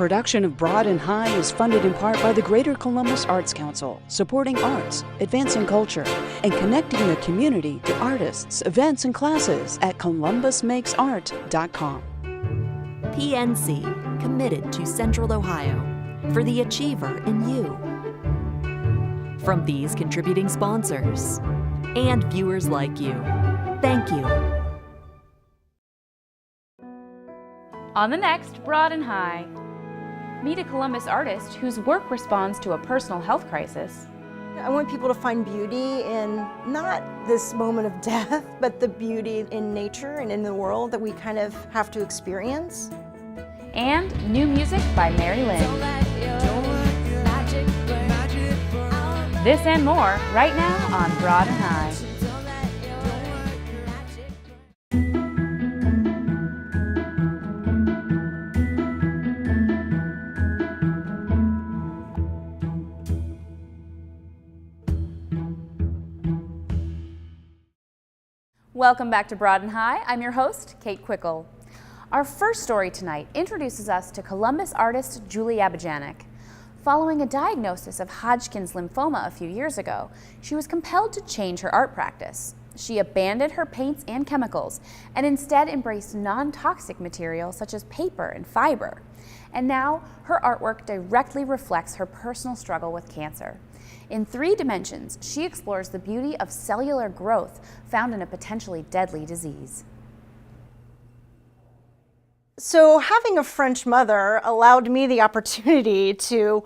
production of Broad and High is funded in part by the Greater Columbus Arts Council, supporting arts, advancing culture, and connecting the community to artists, events, and classes at columbusmakesart.com. PNC, committed to Central Ohio, for the achiever in you. From these contributing sponsors and viewers like you, thank you. On the next Broad and High, meet a Columbus artist whose work responds to a personal health crisis. I want people to find beauty in not this moment of death, but the beauty in nature and in the world that we kind of have to experience. And new music by Mary Lynn. This and more right now on Broad and High. Welcome back to Broad and High. I'm your host, Kate Quickle. Our first story tonight introduces us to Columbus artist Julie Abajanek. Following a diagnosis of Hodgkin's lymphoma a few years ago, she was compelled to change her art practice. She abandoned her paints and chemicals and instead embraced non-toxic materials such as paper and fiber. And now her artwork directly reflects her personal struggle with cancer. In 3 dimensions, she explores the beauty of cellular growth found in a potentially deadly disease. So having a French mother allowed me the opportunity to,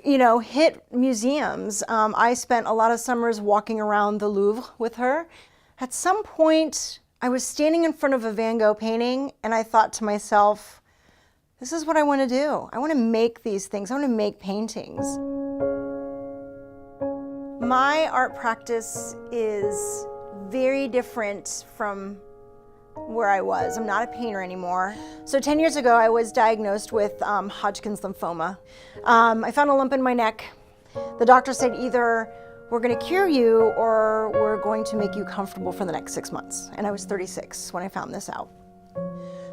hit museums. I spent a lot of summers walking around the Louvre with her. At some point, I was standing in front of a Van Gogh painting and I thought to myself, this is what I want to do. I want to make these things. I want to make paintings. My art practice is very different from where I was. I'm not a painter anymore. So 10 years ago, I was diagnosed with Hodgkin's lymphoma. I found a lump in my neck. The doctor said either we're going to cure you or we're going to make you comfortable for the next 6 months. And I was 36 when I found this out.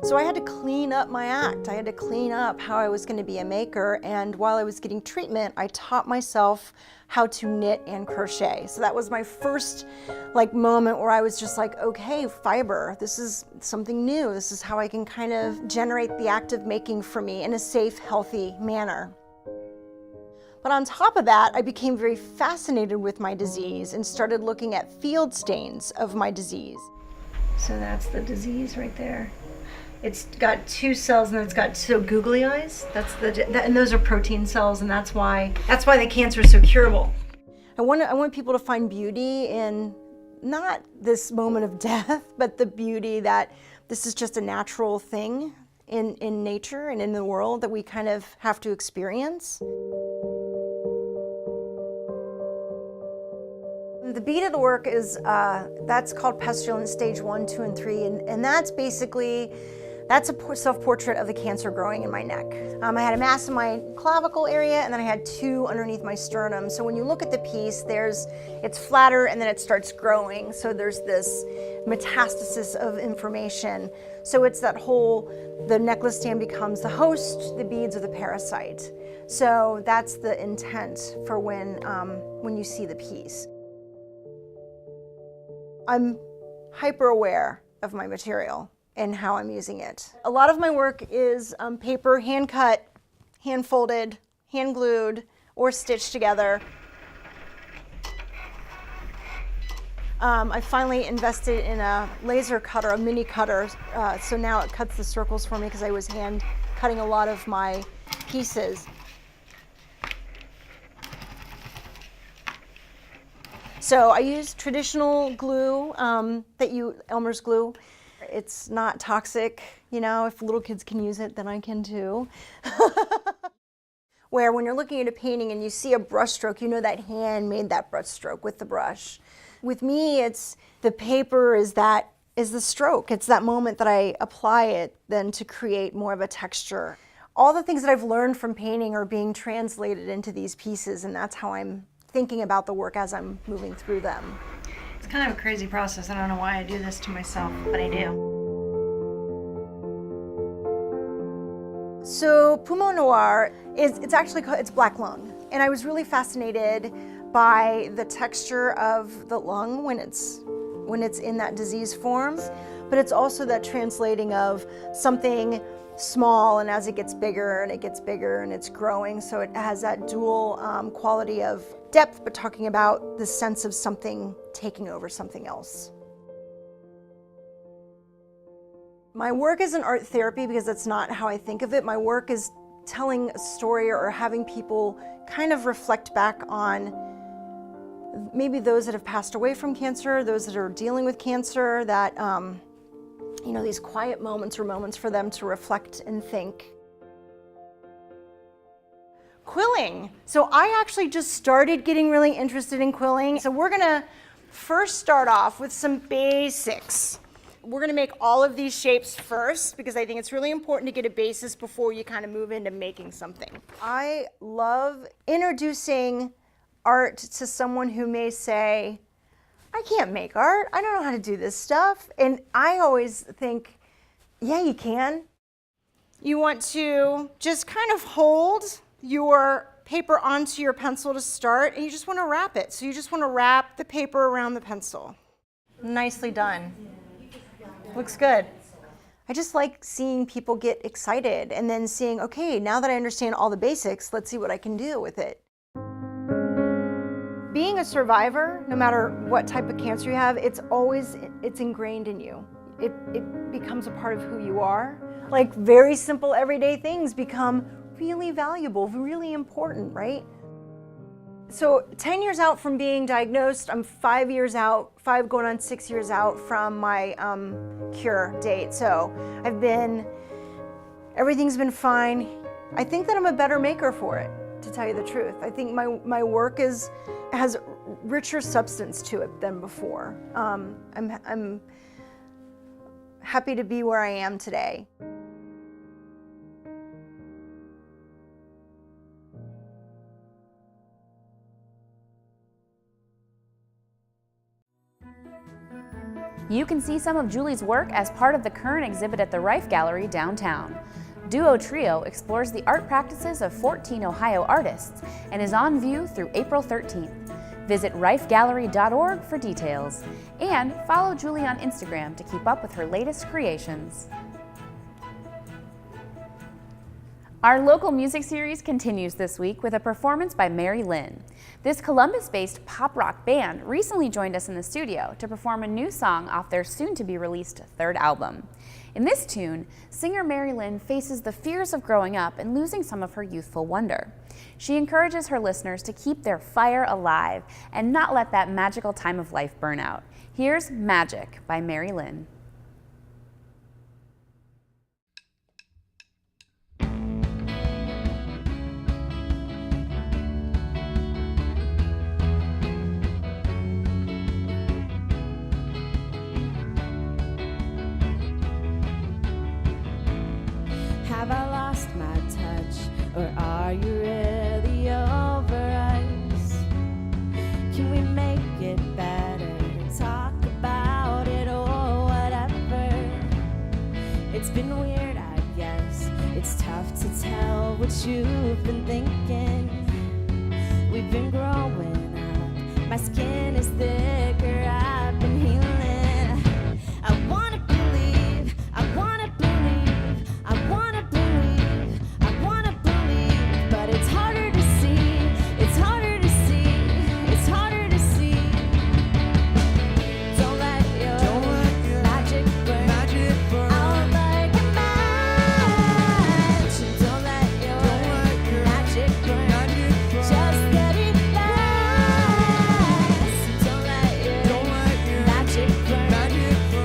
So I had to clean up my act. I had to clean up how I was going to be a maker. And while I was getting treatment, I taught myself how to knit and crochet. So that was my first moment where I was just like, okay, fiber, this is something new. This is how I can kind of generate the act of making for me in a safe, healthy manner. But on top of that, I became very fascinated with my disease and started looking at field stains of my disease. So that's the disease right there. It's got 2 cells and it's got googly eyes. And those are protein cells, and that's why the cancer is so curable. I want people to find beauty in not this moment of death, but the beauty that this is just a natural thing in nature and in the world that we kind of have to experience. The beat of the work is, that's called Pestilence Stage 1, 2, and 3, and that's basically, that's a self-portrait of the cancer growing in my neck. I had a mass in my clavicle area, and then I had 2 underneath my sternum. So when you look at the piece, it's flatter, and then it starts growing. So there's this metastasis of inflammation. So it's that the necklace stand becomes the host, the beads are the parasite. So that's the intent for when you see the piece. I'm hyper aware of my material and how I'm using it. A lot of my work is paper, hand cut, hand folded, hand glued, or stitched together. I finally invested in a laser cutter, a mini cutter, so now it cuts the circles for me because I was hand cutting a lot of my pieces. So I use traditional glue, Elmer's glue. It's not toxic, if little kids can use it, then I can too. Where when you're looking at a painting and you see a brush stroke, that hand made that brush stroke with the brush. With me, it's the paper is the stroke. It's that moment that I apply it then to create more of a texture. All the things that I've learned from painting are being translated into these pieces, and that's how I'm thinking about the work as I'm moving through them. It's kind of a crazy process. I don't know why I do this to myself, but I do. So Poumon Noir it's actually called, it's black lung. And I was really fascinated by the texture of the lung when it's in that disease form, but it's also that translating of something small, and as it gets bigger and it gets bigger and it's growing, so it has that dual quality of depth, but talking about the sense of something taking over something else. My work isn't art therapy because that's not how I think of it. My work is telling a story or having people kind of reflect back on maybe those that have passed away from cancer, those that are dealing with cancer, that you know, these quiet moments or moments for them to reflect and think. Quilling. So I actually just started getting really interested in quilling. So we're gonna first start off with some basics. We're gonna make all of these shapes first because I think it's really important to get a basis before you kind of move into making something. I love introducing art to someone who may say, I can't make art, I don't know how to do this stuff. And I always think, yeah, you can. You want to just kind of hold your paper onto your pencil to start, and you just want to wrap it. So you just want to wrap the paper around the pencil. Nicely done. Looks good. I just like seeing people get excited and then seeing, okay, now that I understand all the basics, let's see what I can do with it. Being a survivor, no matter what type of cancer you have, it's ingrained in you. It becomes a part of who you are. Like very simple everyday things become really valuable, really important, right? So 10 years out from being diagnosed, I'm 5 years out, 5 going on 6 years out from my cure date. So everything's been fine. I think that I'm a better maker for it, to tell you the truth. I think my work has richer substance to it than before. I'm happy to be where I am today. You can see some of Julie's work as part of the current exhibit at the Rife Gallery downtown. Duo Trio explores the art practices of 14 Ohio artists and is on view through April 13th. Visit rifegallery.org for details, and follow Julie on Instagram to keep up with her latest creations. Our local music series continues this week with a performance by Mary Lynn. This Columbus-based pop rock band recently joined us in the studio to perform a new song off their soon-to-be-released third album. In this tune, singer Mary Lynn faces the fears of growing up and losing some of her youthful wonder. She encourages her listeners to keep their fire alive and not let that magical time of life burn out. Here's Magic by Mary Lynn. Have I lost my touch, or are you really over us? Can we make it better, talk about it or whatever? It's been weird, I guess. It's tough to tell what you've been thinking. We've been growing up, my skin is thicker, I've been healing. I wanna believe, I wanna believe, I wanna believe, I wanna believe, but it's harder to see, it's harder to see, it's harder to see. Don't let your magic burn out like a match. Don't let your magic burn, just let it last. Don't let your magic burn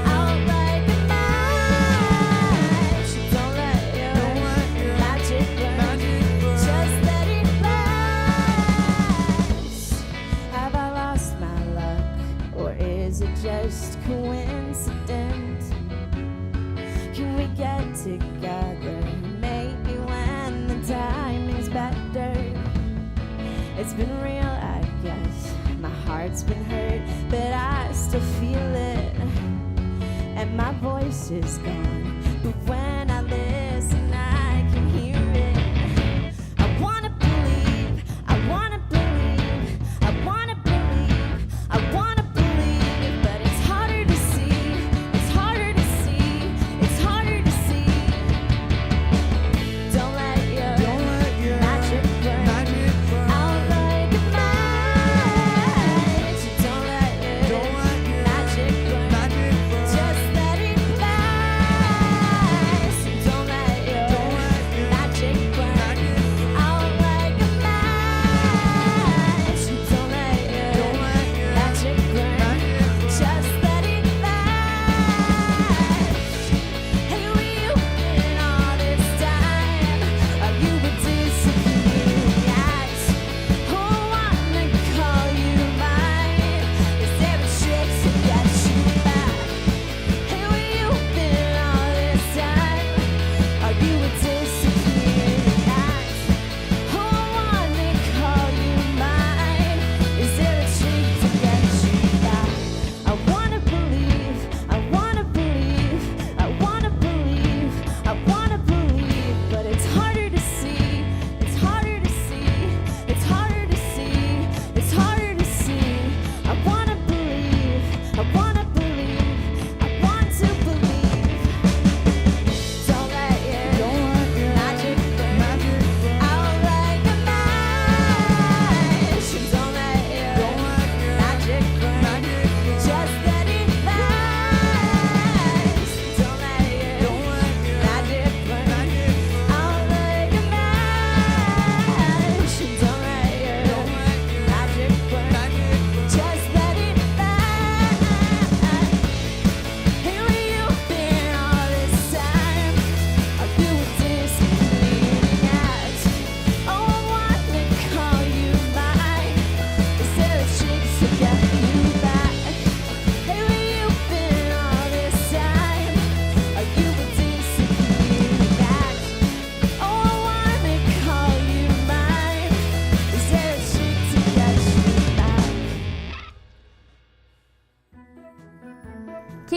out like a match. Don't let your magic burn, just let it last. Have I lost my luck, or is it just coincidence? Can we get together, maybe when the timing's better? It's been real, I guess. My heart's been hurt, but I still feel it. And my voice is gone, but when I listen, I can hear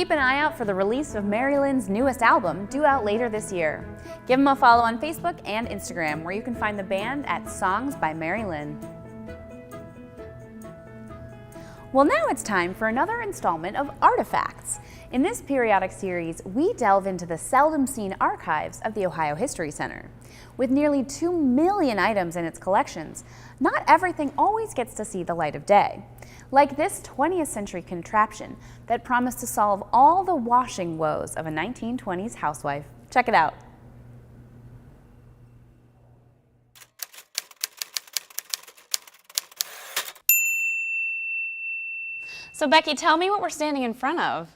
keep an eye out for the release of Mary Lynn's newest album, due out later this year. Give them a follow on Facebook and Instagram, where you can find the band at Songs by Mary Lynn. Well, now it's time for another installment of Artifacts. In this periodic series, we delve into the seldom seen archives of the Ohio History Center. With nearly 2 million items in its collections, not everything always gets to see the light of day. Like this 20th century contraption that promised to solve all the washing woes of a 1920s housewife. Check it out. So Becky, tell me what we're standing in front of.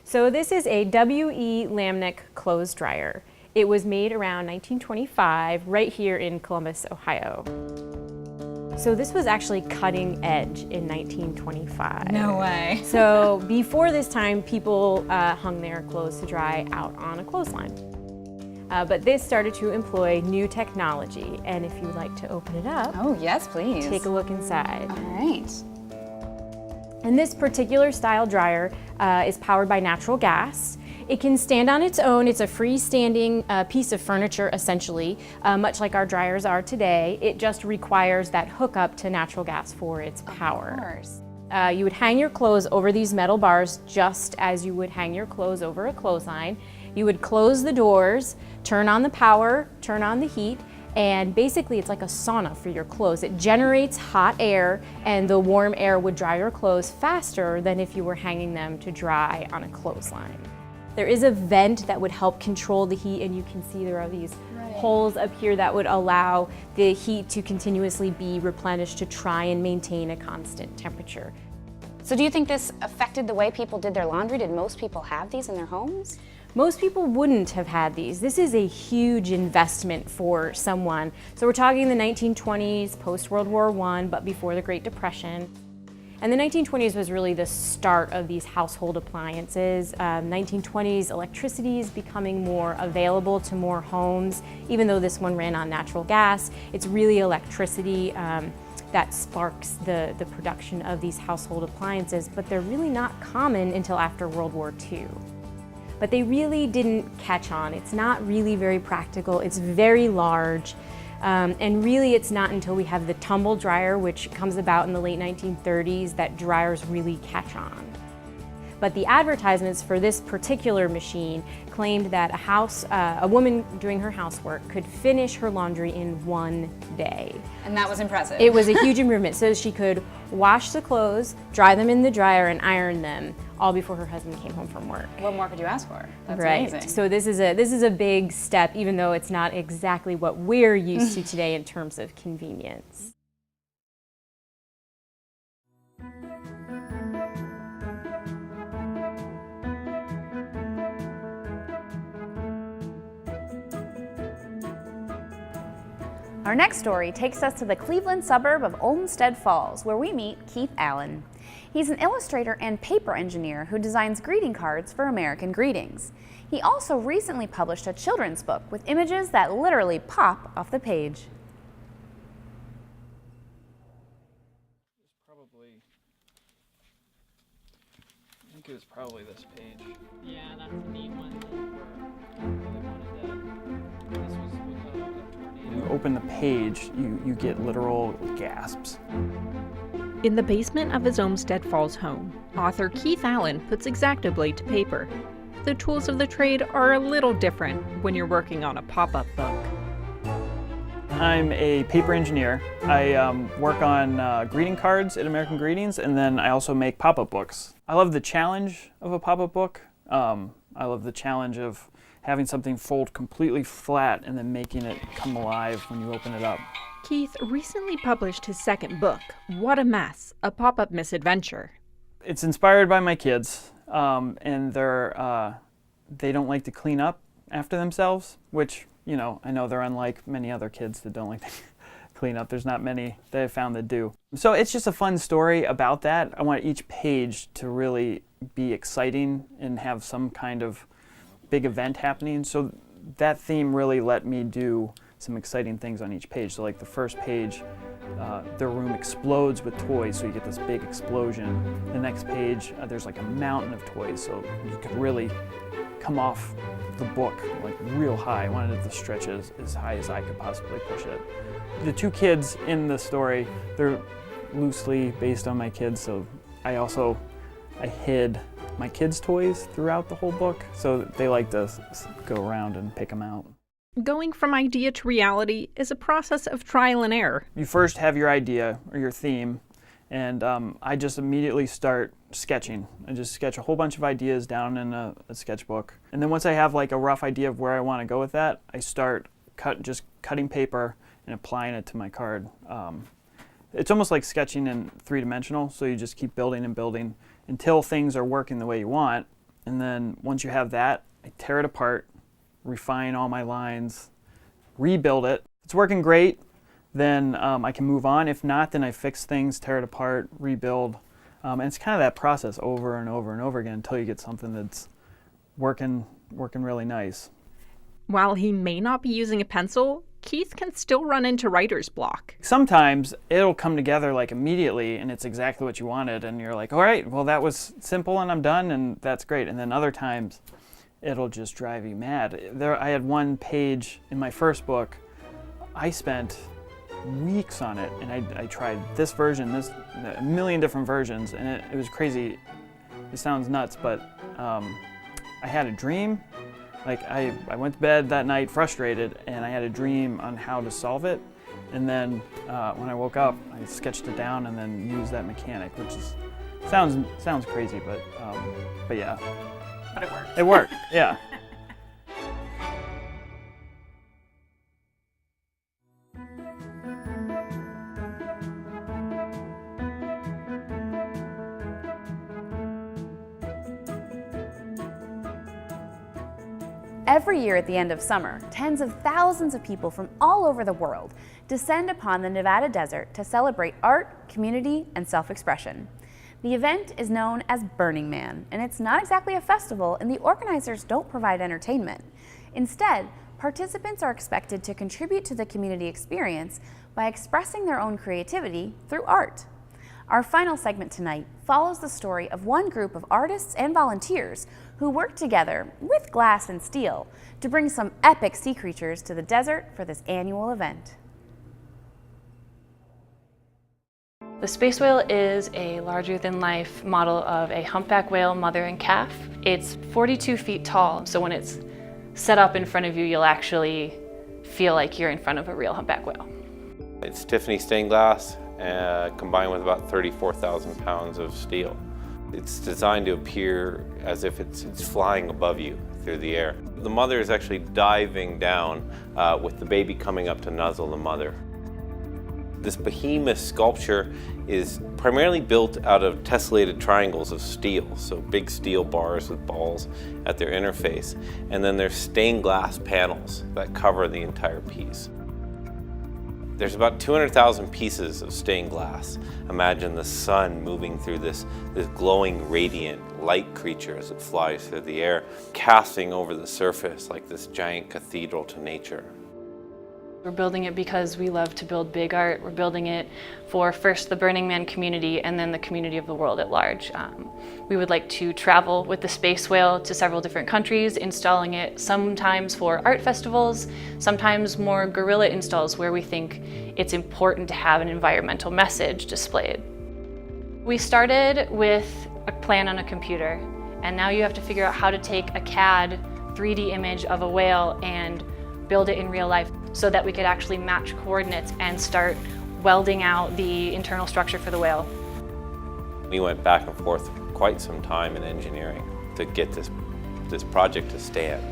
So this is a W.E. Lamnick clothes dryer. It was made around 1925 right here in Columbus, Ohio. So this was actually cutting edge in 1925. No way. So before this time, people hung their clothes to dry out on a clothesline. But this started to employ new technology. And if you would like to open it up, Oh, yes, please. take a look inside. All right. And this particular style dryer is powered by natural gas. It can stand on its own. It's a freestanding piece of furniture, essentially, much like our dryers are today. It just requires that hookup to natural gas for its power. Of course. You would hang your clothes over these metal bars just as you would hang your clothes over a clothesline. You would close the doors, turn on the power, turn on the heat, and basically it's like a sauna for your clothes. It generates hot air, and the warm air would dry your clothes faster than if you were hanging them to dry on a clothesline. There is a vent that would help control the heat, and you can see there are these holes up here that would allow the heat to continuously be replenished to try and maintain a constant temperature. So do you think this affected the way people did their laundry? Did most people have these in their homes? Most people wouldn't have had these. This is a huge investment for someone. So we're talking the 1920s, post-World War I, but before the Great Depression. And the 1920s was really the start of these household appliances. 1920s, electricity is becoming more available to more homes. Even though this one ran on natural gas, it's really electricity that sparks the production of these household appliances, but they're really not common until after World War II. But they really didn't catch on. It's not really very practical. It's very large. And really it's not until we have the tumble dryer, which comes about in the late 1930s, that dryers really catch on. But the advertisements for this particular machine claimed that a woman doing her housework could finish her laundry in 1 day. And that was impressive. It was a huge improvement. So she could wash the clothes, dry them in the dryer, and iron them all before her husband came home from work. What more could you ask for? That's right. amazing. So this is a big step, even though it's not exactly what we're used to today in terms of convenience. Our next story takes us to the Cleveland suburb of Olmsted Falls, where we meet Keith Allen. He's an illustrator and paper engineer who designs greeting cards for American Greetings. He also recently published a children's book with images that literally pop off the page. I think it was probably this page. Yeah, that's a neat one. You open the page, you get literal gasps. In the basement of his Olmsted Falls home, author Keith Allen puts Exacto-Blade to paper. The tools of the trade are a little different when you're working on a pop-up book. I'm a paper engineer. I work on greeting cards at American Greetings, and then I also make pop-up books. I love the challenge of a pop-up book. I love the challenge of having something fold completely flat and then making it come alive when you open it up. Keith recently published his second book, What a Mess, a pop-up misadventure. It's inspired by my kids, and they don't like to clean up after themselves, which, you know, I know they're unlike many other kids that don't like to clean up. There's not many that I've found that do. So it's just a fun story about that. I want each page to really be exciting and have some kind of big event happening. So that theme really let me do some exciting things on each page. So like the first page, their room explodes with toys, so you get this big explosion. The next page, there's like a mountain of toys, so you could really come off the book like real high. I wanted it to stretch as high as I could possibly push it. The two kids in the story, they're loosely based on my kids, so I hid my kids' toys throughout the whole book, so they like to go around and pick them out. Going from idea to reality is a process of trial and error. You first have your idea or your theme, and I just immediately start sketching. I just sketch a whole bunch of ideas down in a sketchbook. And then once I have like a rough idea of where I want to go with that, I start just cutting paper and applying it to my card. It's almost like sketching in three-dimensional, so you just keep building and building until things are working the way you want. And then once you have that, I tear it apart, refine all my lines, rebuild it. If it's working great, then I can move on. If not, then I fix things, tear it apart, rebuild. And it's kind of that process over and over and over again until you get something that's working really nice. While he may not be using a pencil, Keith can still run into writer's block. Sometimes it'll come together like immediately and it's exactly what you wanted, and you're like, all right, well that was simple and I'm done, and that's great. And then other times it'll just drive you mad. I had one page in my first book, I spent weeks on it, and I tried this version, a million different versions, and it was crazy. It sounds nuts, but I had a dream. Like I went to bed that night frustrated, and I had a dream on how to solve it. And then when I woke up, I sketched it down and then used that mechanic, which sounds crazy, but yeah. But it worked. It worked, yeah. Every year at the end of summer, tens of thousands of people from all over the world descend upon the Nevada desert to celebrate art, community, and self-expression. The event is known as Burning Man, and it's not exactly a festival, and the organizers don't provide entertainment. Instead, participants are expected to contribute to the community experience by expressing their own creativity through art. Our final segment tonight follows the story of one group of artists and volunteers who worked together with glass and steel to bring some epic sea creatures to the desert for this annual event. The space whale is a larger-than-life model of a humpback whale mother and calf. It's 42 feet tall, so when it's set up in front of you, you'll actually feel like you're in front of a real humpback whale. It's Tiffany stained glass, combined with about 34,000 pounds of steel. It's designed to appear as if it's flying above you through the air. The mother is actually diving down with the baby coming up to nuzzle the mother. This behemoth sculpture is primarily built out of tessellated triangles of steel, so big steel bars with balls at their interface, and then there's stained glass panels that cover the entire piece. There's about 200,000 pieces of stained glass. Imagine the sun moving through this glowing, radiant light creature as it flies through the air, casting over the surface like this giant cathedral to nature. We're building it because we love to build big art. We're building it for first the Burning Man community and then the community of the world at large. We would like to travel with the space whale to several different countries, installing it sometimes for art festivals, sometimes more guerrilla installs where we think it's important to have an environmental message displayed. We started with a plan on a computer, and now you have to figure out how to take a CAD 3D image of a whale and build it in real life so that we could actually match coordinates and start welding out the internal structure for the whale. We went back and forth for quite some time in engineering to get this project to stand.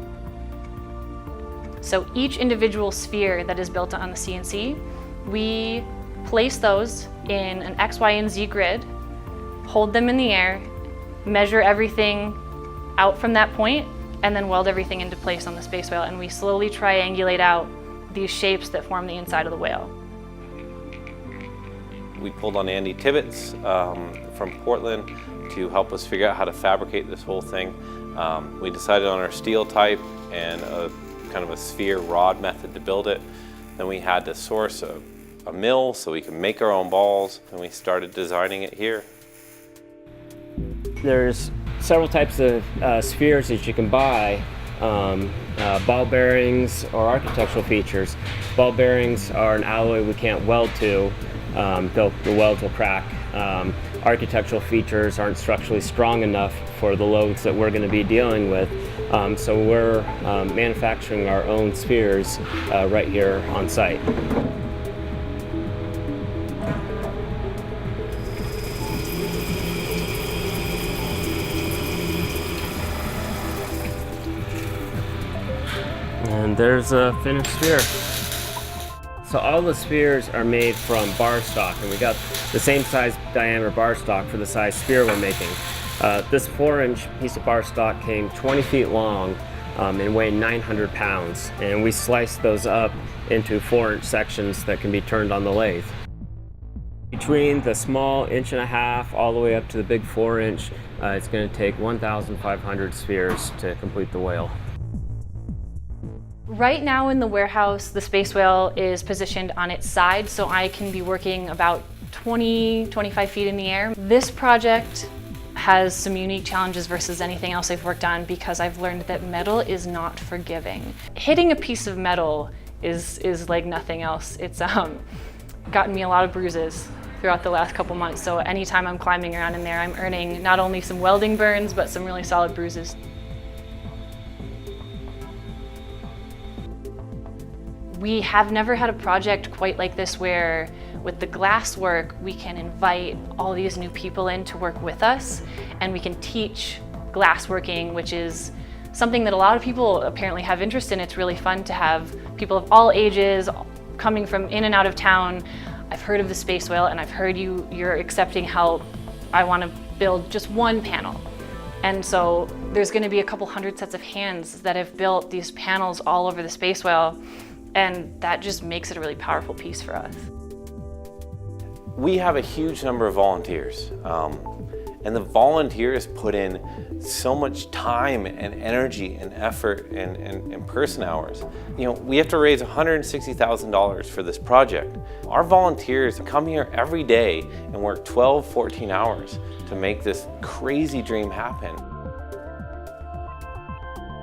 So each individual sphere that is built on the CNC, we place those in an X, Y, and Z grid, hold them in the air, measure everything out from that point, and then weld everything into place on the space whale, and we slowly triangulate out these shapes that form the inside of the whale. We pulled on Andy Tibbetts from Portland to help us figure out how to fabricate this whole thing. We decided on our steel type and a kind of a sphere rod method to build it. Then we had to source a mill so we could make our own balls, and we started designing it here. There's several types of spheres that you can buy, ball bearings or architectural features. Ball bearings are an alloy we can't weld to, the welds will crack. Architectural features aren't structurally strong enough for the loads that we're going to be dealing with, so we're manufacturing our own spheres right here on site. And there's a finished sphere. So all the spheres are made from bar stock, and we got the same size diameter bar stock for the size sphere we're making. This 4-inch piece of bar stock came 20 feet long and weighed 900 pounds, and we sliced those up into 4-inch sections that can be turned on the lathe. Between the small 1.5 inch all the way up to the big 4-inch, it's going to take 1,500 spheres to complete the whale. Right now in the warehouse, the space whale is positioned on its side, so I can be working about 20-25 feet in the air. This project has some unique challenges versus anything else I've worked on because I've learned that metal is not forgiving. Hitting a piece of metal is like nothing else. It's gotten me a lot of bruises throughout the last couple months, so anytime I'm climbing around in there, I'm earning not only some welding burns, but some really solid bruises. We have never had a project quite like this where with the glass work, we can invite all these new people in to work with us, and we can teach glassworking, which is something that a lot of people apparently have interest in. It's really fun to have people of all ages coming from in and out of town. I've heard of the space whale, and I've heard you're accepting help. I want to build just one panel. And so there's going to be a couple hundred sets of hands that have built these panels all over the space whale. And that just makes it a really powerful piece for us. We have a huge number of volunteers, and the volunteers put in so much time and energy and effort and person hours. You know, we have to raise $160,000 for this project. Our volunteers come here every day and work 12, 14 hours to make this crazy dream happen.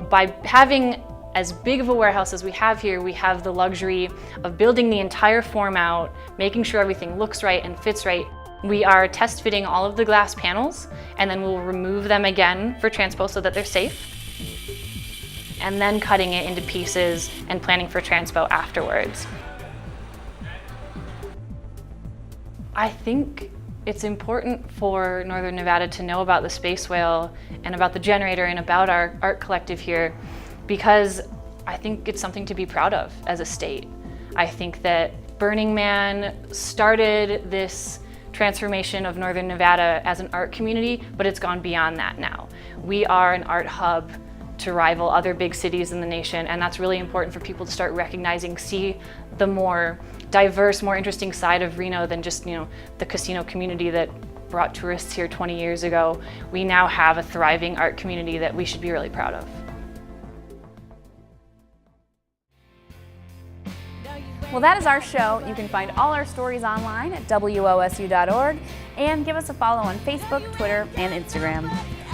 By having as big of a warehouse as we have here, we have the luxury of building the entire form out, making sure everything looks right and fits right. We are test fitting all of the glass panels, and then we'll remove them again for transpo so that they're safe, and then cutting it into pieces and planning for transpo afterwards. I think it's important for Northern Nevada to know about the space whale and about the generator and about our art collective here, because I think it's something to be proud of as a state. I think that Burning Man started this transformation of Northern Nevada as an art community, but it's gone beyond that now. We are an art hub to rival other big cities in the nation, and that's really important for people to start recognizing, see the more diverse, more interesting side of Reno than just, you know, the casino community that brought tourists here 20 years ago. We now have a thriving art community that we should be really proud of. Well, that is our show. You can find all our stories online at WOSU.org and give us a follow on Facebook, Twitter, and Instagram.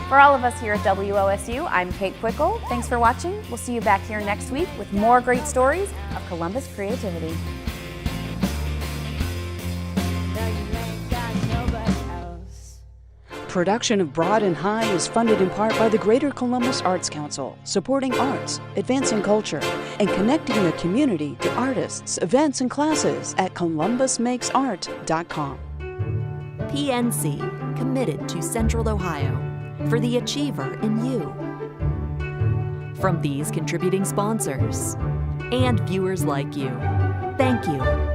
For all of us here at WOSU, I'm Kate Quickle. Thanks for watching. We'll see you back here next week with more great stories of Columbus creativity. Production of Broad and High is funded in part by the Greater Columbus Arts Council, supporting arts, advancing culture, and connecting the community to artists, events, and classes at columbusmakesart.com. PNC, committed to Central Ohio, for the achiever in you. From these contributing sponsors and viewers like you, thank you.